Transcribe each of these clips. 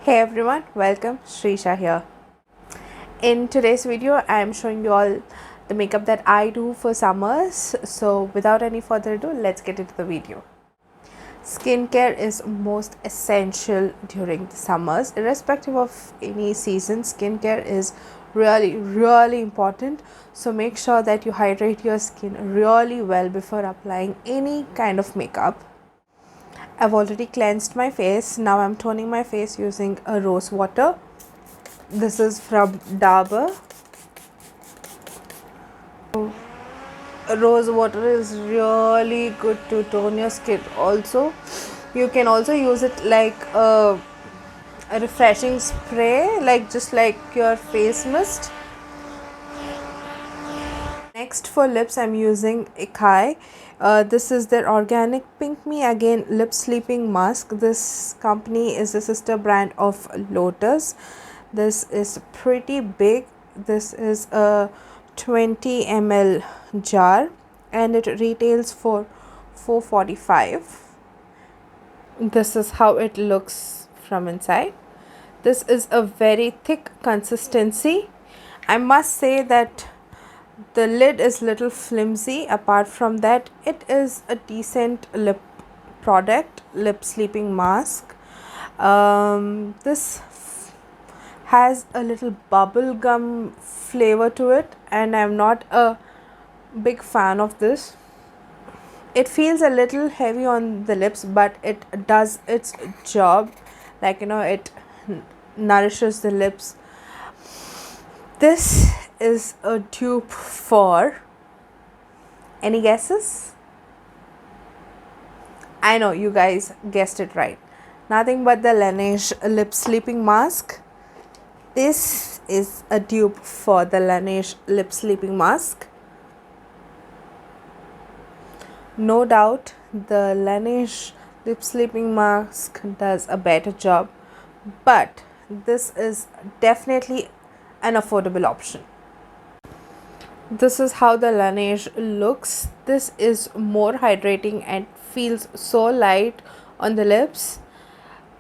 Hey everyone, welcome. Shreesha here. In today's video, I am showing you all the makeup that I do for summers. So without any further ado, let's get into the video. Skincare is most essential during the summers. Irrespective of any season, skincare is really important. So make sure that you hydrate your skin really well before applying any kind of makeup. I've already cleansed my face. Now I'm toning my face using a rose water. This is from Dabur. Rose water is really good to tone your skin. Also, you can also use it like a refreshing spray, just like your face mist. Next for lips, I'm using Ikai. This is their organic Pink Me Again lip sleeping mask. This company is a sister brand of Lotus. This is pretty big. This is a 20 ml jar and it retails for $4.45. This is how it looks from inside. This is a very thick consistency. I must say that the lid is little flimsy. Apart from that, it is a decent lip product, lip sleeping mask. This has a little bubble gum flavor to it and I'm not a big fan of this. It feels a little heavy on the lips, but it does its job. It nourishes the lips. This is a dupe for, any guesses? I know you guys guessed it right. Nothing but the Laneige lip sleeping mask. This is a dupe for the Laneige lip sleeping mask. No doubt the Laneige lip sleeping mask does a better job, but this is definitely an affordable option. This is how the Laneige looks. This is more hydrating and feels so light on the lips.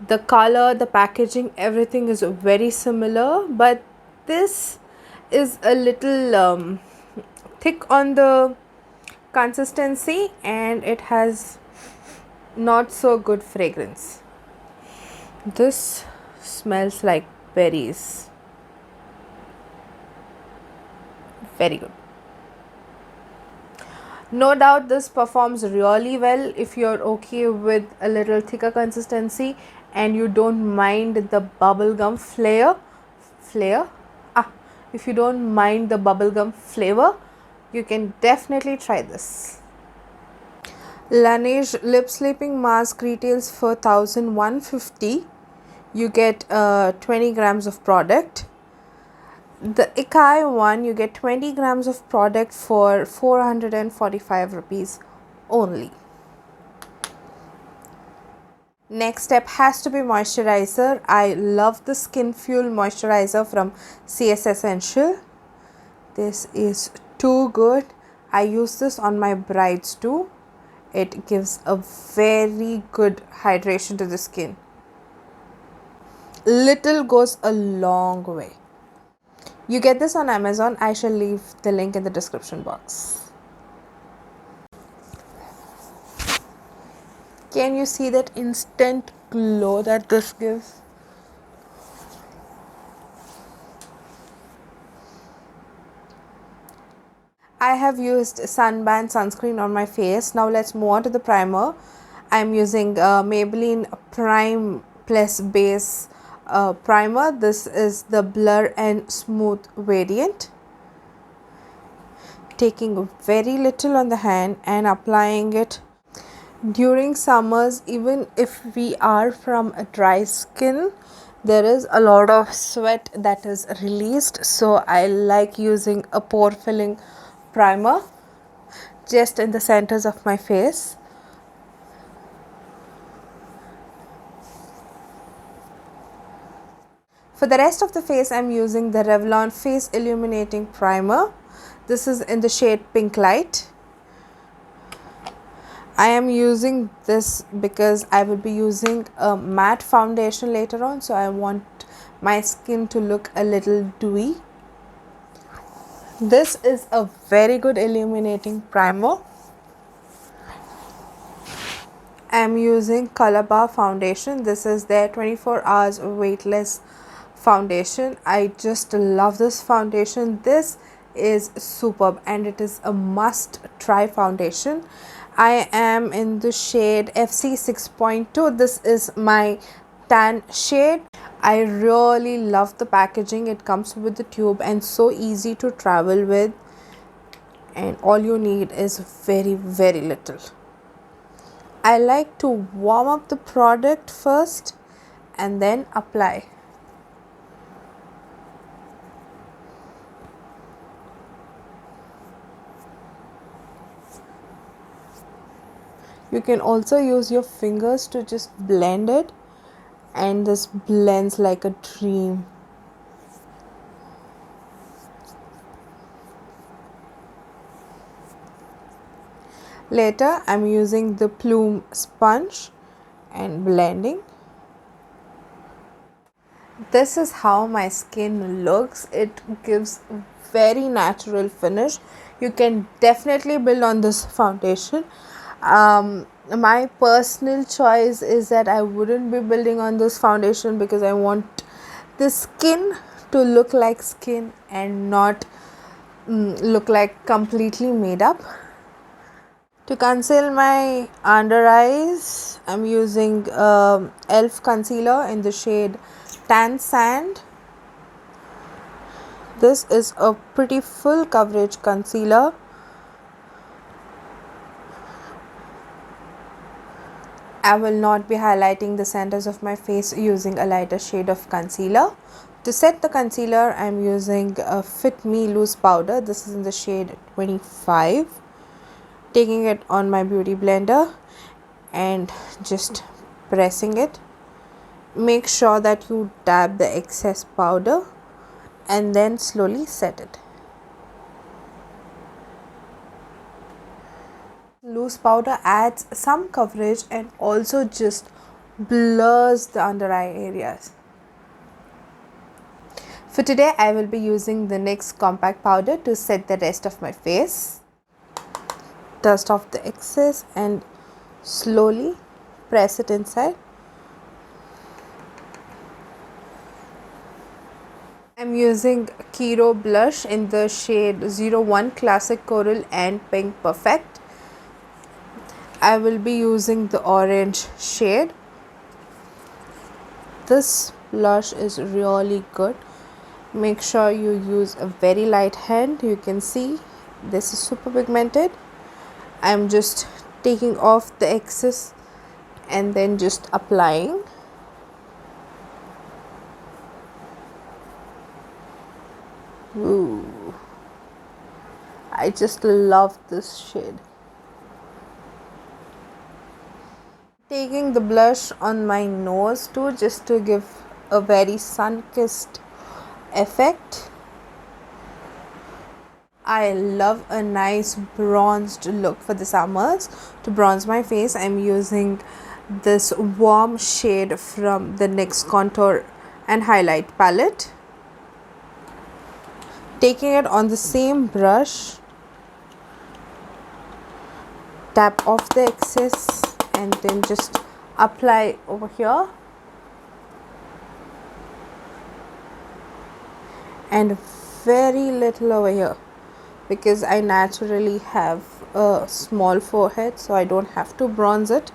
The color, the packaging, everything is very similar, but this is a little thick on the consistency and it has not so good fragrance. This smells like berries. Very good. No doubt this performs really well if you're okay with a little thicker consistency and you don't mind the bubblegum if you don't mind the bubblegum flavor, you can definitely try this. Laneige lip sleeping mask retails for $1,150. You get 20 grams of product. The Ikai one, you get 20 grams of product for 445 rupees only. Next step has to be moisturizer. I love the Skin Fuel moisturizer from CS Essential. This is too good. I use this on my brides too. It gives a very good hydration to the skin. Little goes a long way. You get this on Amazon. I shall leave the link in the description box. Can you see that instant glow that this gives? I have used Sunban sunscreen on my face. Now let's move on to the primer. I'm using Maybelline Prime Plus Base primer. This is the Blur and Smooth variant. Taking very little on the hand and applying it. During summers, even if we are from a dry skin, there is a lot of sweat that is released, so I like using a pore filling primer just in the centers of my face. For the rest of the face, I'm using the Revlon Face Illuminating Primer. This is in the shade Pink Light. I am using this because I will be using a matte foundation later on, so I want my skin to look a little dewy. This is a very good illuminating primer. I am using Color Bar foundation. This is their 24 hours weightless foundation. I just love this foundation. This is superb and it is a must try foundation. I am in the shade FC 6.2. This is my tan shade. I really love the packaging. It comes with the tube and so easy to travel with, and all you need is very little. I like to warm up the product first and then apply. You can also use your fingers to just blend it, and this blends like a dream. Later, I'm using the plume sponge and blending. This is how my skin looks. It gives very natural finish. You can definitely build on this foundation. My personal choice is that I wouldn't be building on this foundation because I want the skin to look like skin and not look like completely made up. To conceal my under eyes, I'm using e.l.f. concealer in the shade Tan Sand. This is a pretty full coverage concealer. I will not be highlighting the centers of my face using a lighter shade of concealer. To set the concealer, I'm using a Fit Me loose powder. This is in the shade 25. Taking it on my beauty blender and just pressing it. Make sure that you dab the excess powder and then slowly set it. Loose powder adds some coverage and also just blurs the under eye areas. For today, I will be using the NYX compact powder to set the rest of my face. Dust off the excess and slowly press it inside. I'm using Kiro blush in the shade 01 Classic Coral and Pink Perfect. I will be using the orange shade. This blush is really good. Make sure you use a very light hand. You can see this is super pigmented. I'm just taking off the excess and then just applying. Ooh, I just love this shade. Taking the blush on my nose too, just to give a very sun-kissed effect. I love a nice bronzed look for the summers. To bronze my face, I'm using this warm shade from the NYX Contour and Highlight palette. Taking it on the same brush, tap off the excess and then just apply over here. And very little over here, because I naturally have a small forehead, so I don't have to bronze it.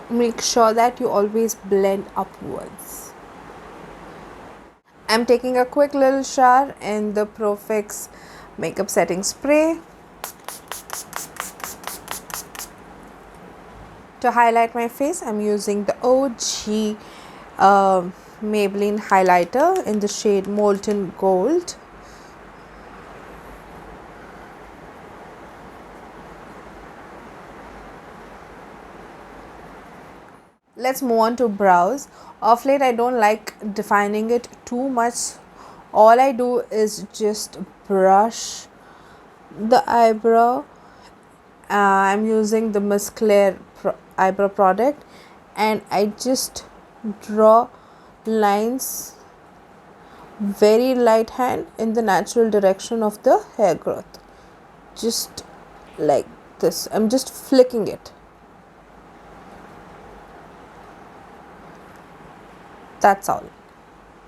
Make sure that you always blend upwards. I'm taking a quick little shower in the Profix makeup setting spray. To highlight my face, I'm using the OG Maybelline highlighter in the shade Molten Gold. Let's move on to brows. Of late, I don't like defining it too much All I do is just brush the eyebrow. I'm using the Miss Claire eyebrow product, and I just draw lines very light hand in the natural direction of the hair growth, just like this. I'm just flicking it. That's all,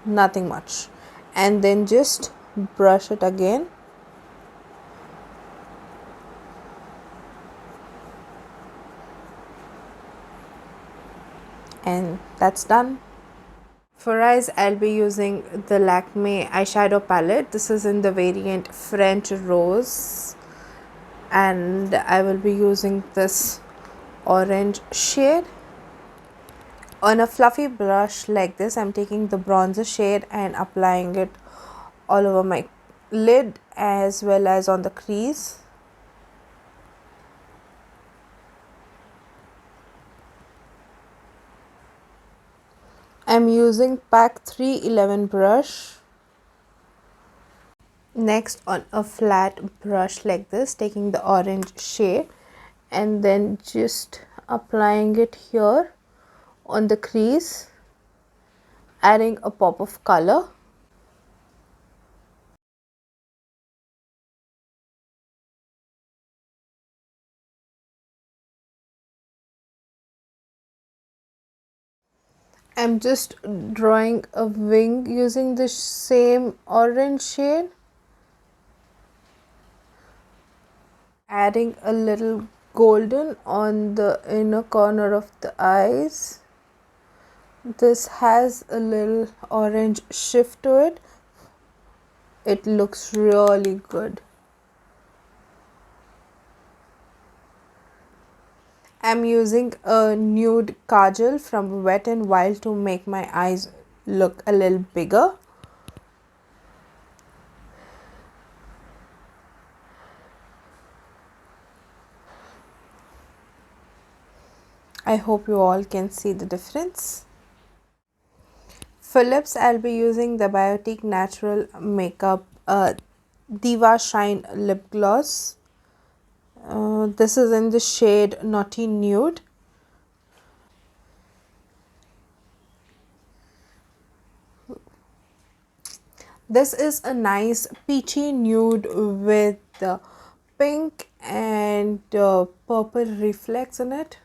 nothing much. And then just brush it again. And that's done. For eyes, I'll be using the Lakme eyeshadow palette. This is in the variant French Rose, and I will be using this orange shade. On a fluffy brush like this, I'm taking the bronzer shade and applying it all over my lid as well as on the crease. I'm using Pack 311 brush. Next, on a flat brush like this, taking the orange shade and then just applying it here on the crease, adding a pop of color. I'm just drawing a wing using the same orange shade, adding a little golden on the inner corner of the eyes. This has a little orange shift to it. It looks really good. I'm using a nude kajal from Wet n Wild to make my eyes look a little bigger. I hope you all can see the difference. For lips, I'll be using the Biotique Natural Makeup Diva Shine Lip Gloss. This is in the shade Naughty Nude. This is a nice peachy nude with pink and purple reflex in it.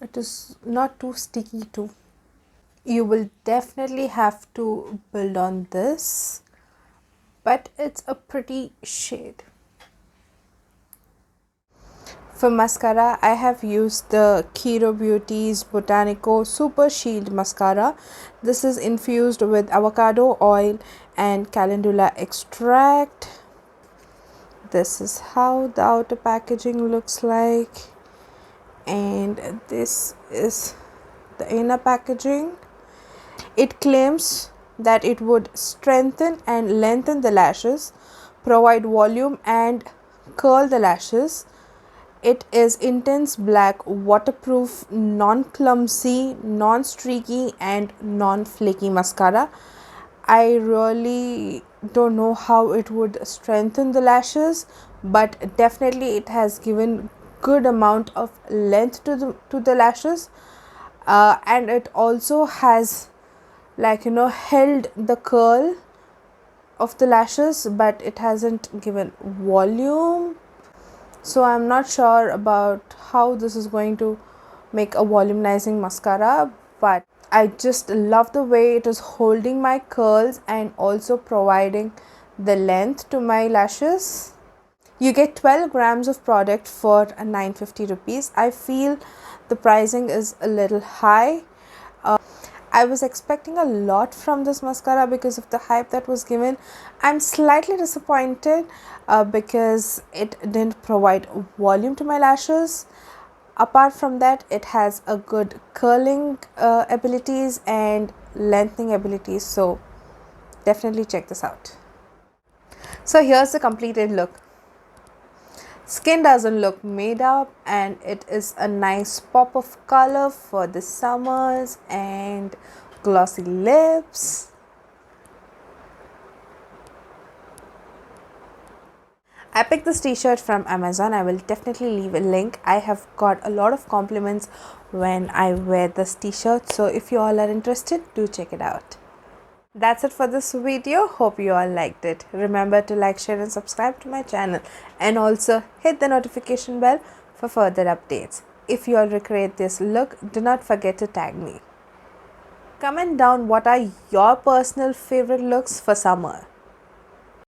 It is not too sticky too. You will definitely have to build on this, but it's a pretty shade. For mascara, I have used the Kiro Beauty's Botanical Super Shield Mascara. This is infused with avocado oil and calendula extract. This is how the outer packaging looks like, and this is the inner packaging. It claims that it would strengthen and lengthen the lashes, provide volume and curl the lashes. It is intense black, waterproof, non-clumsy, non-streaky and non-flaky mascara. I really don't know how it would strengthen the lashes, but definitely it has given good amount of length to the lashes, and it also has, like, held the curl of the lashes, but it hasn't given volume. So I'm not sure about how this is going to make a volumizing mascara, but I just love the way it is holding my curls and also providing the length to my lashes. You get 12 grams of product for 950 rupees. I feel the pricing is a little high. I was expecting a lot from this mascara because of the hype that was given. I'm slightly disappointed because it didn't provide volume to my lashes. Apart from that, it has a good curling abilities and lengthening abilities. So definitely check this out. So here's the completed look. Skin doesn't look made up, and it is a nice pop of color for the summers and glossy lips. I picked this t-shirt from Amazon. I will definitely leave a link. I have got a lot of compliments when I wear this t-shirt. So if you all are interested, do check it out. That's it for this video. Hope you all liked it. Remember to like, share and subscribe to my channel. And also hit the notification bell for further updates. If you all recreate this look, do not forget to tag me. Comment down what are your personal favorite looks for summer.